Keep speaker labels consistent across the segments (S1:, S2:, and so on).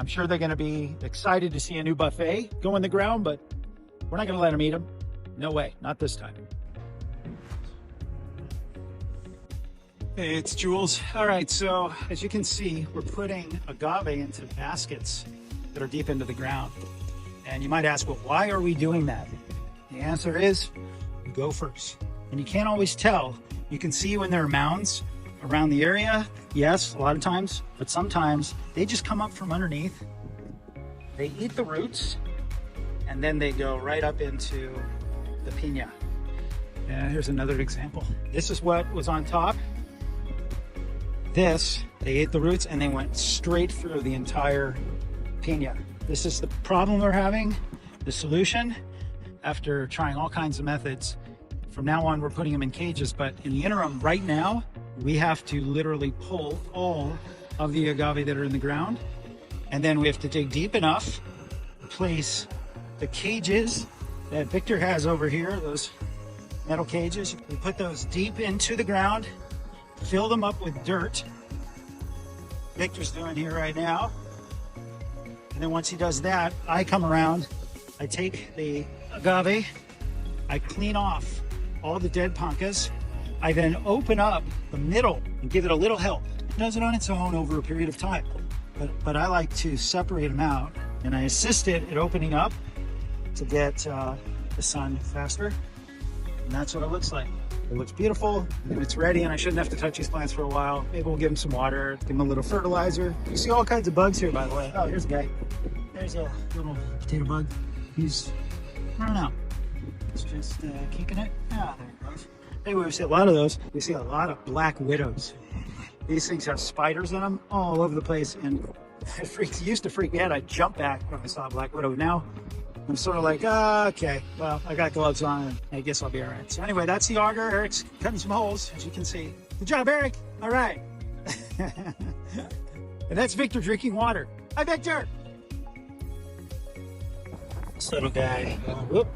S1: I'm sure they're going to be excited to see a new buffet go in the ground, but we're not going to let them eat them. No way, not this time. Hey, it's Jules. All right, so as you can see, we're putting agave into baskets that are deep into the ground. And you might ask, well, why are we doing that? The answer is gophers. And you can't always tell. You can see when there are mounds around the area. Yes, a lot of times, but sometimes they just come up from underneath. They eat the roots, and then they go right up into the piña. And here's another example. This is what was on top. This, they ate the roots and they went straight through the entire piña. This is the problem we're having. The solution, after trying all kinds of methods, from now on we're putting them in cages, but in the interim right now, we have to literally pull all of the agave that are in the ground, and then we have to dig deep enough, place the cages that Victor has over here, those metal cages. We put those deep into the ground, fill them up with dirt. Victor's doing here right now. And then once he does that, I come around, I take the agave, I clean off all the dead pancas. I then open up the middle and give it a little help. It does it on its own over a period of time. But I like to separate them out, and I assist it at opening up to get the sun faster. And that's what it looks like. It looks beautiful, and it's ready, and I shouldn't have to touch these plants for a while. Maybe we'll give them some water, give them a little fertilizer. You see all kinds of bugs here, by the way. Oh, here's a guy. There's a little potato bug. He's, I don't know. He's just kicking it. Ah, there he goes. Anyway, we see a lot of those. We see a lot of black widows. These things have spiders in them all over the place, and it used to freak me out. I'd jump back when I saw a black widow. Now, I'm sort of like, okay, well, I got gloves on, and I guess I'll be all right. So anyway, that's the auger. Eric's cutting some holes, as you can see. Good job, Eric. All right. And that's Victor drinking water. Hi, Victor. This little guy. Whoop.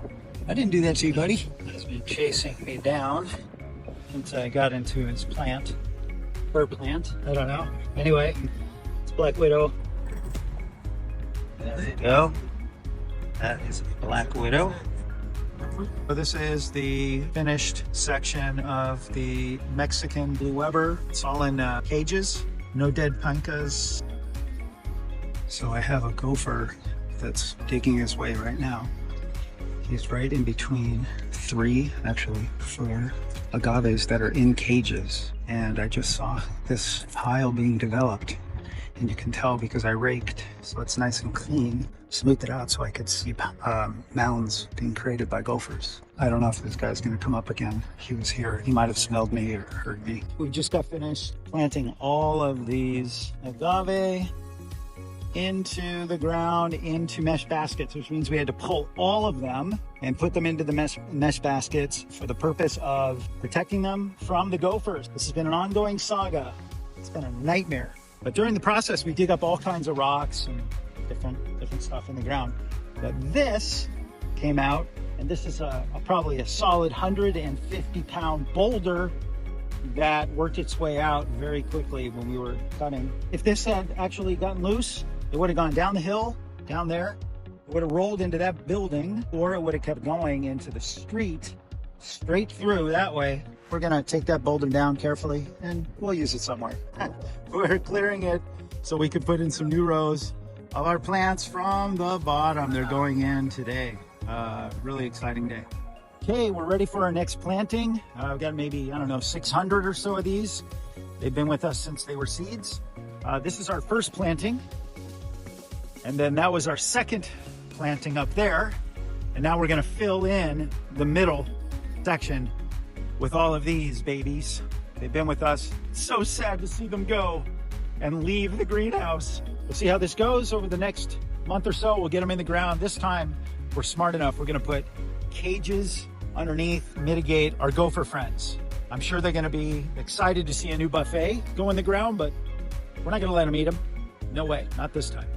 S1: I didn't do that to you, buddy. He's been chasing me down since I got into his plant. Or plant, I don't know. Anyway, it's Black Widow. There you go. That is a Black Widow. So this is the finished section of the Mexican Blue Weber. It's all in cages, no dead pancas. So I have a gopher that's digging his way right now. He's right in between actually four agaves that are in cages. And I just saw this pile being developed. And you can tell because I raked, so it's nice and clean, smoothed it out so I could see mounds being created by gophers. I don't know if this guy's gonna come up again. He was here, he might have smelled me or heard me. We just got finished planting all of these agave into the ground, into mesh baskets, which means we had to pull all of them and put them into the mesh baskets for the purpose of protecting them from the gophers. This has been an ongoing saga. It's been a nightmare. But during the process, we dig up all kinds of rocks and different stuff in the ground. But this came out, and this is probably a solid 150-pound boulder that worked its way out very quickly when we were cutting. If this had actually gotten loose, it would have gone down the hill, down there, it would have rolled into that building, or it would have kept going into the street, straight through that way. We're gonna take that boulder down carefully, and we'll use it somewhere. We're clearing it so we can put in some new rows of our plants from the bottom. They're going in today. Really exciting day. Okay, we're ready for our next planting. I've got maybe, I don't know, 600 or so of these. They've been with us since they were seeds. This is our first planting. And then that was our second planting up there. And now we're gonna fill in the middle section with all of these babies. They've been with us. It's so sad to see them go and leave the greenhouse. We'll see how this goes over the next month or so. We'll get them in the ground. This time, we're smart enough. We're gonna put cages underneath, mitigate our gopher friends. I'm sure they're gonna be excited to see a new buffet go in the ground, but we're not gonna let them eat them. No way, not this time.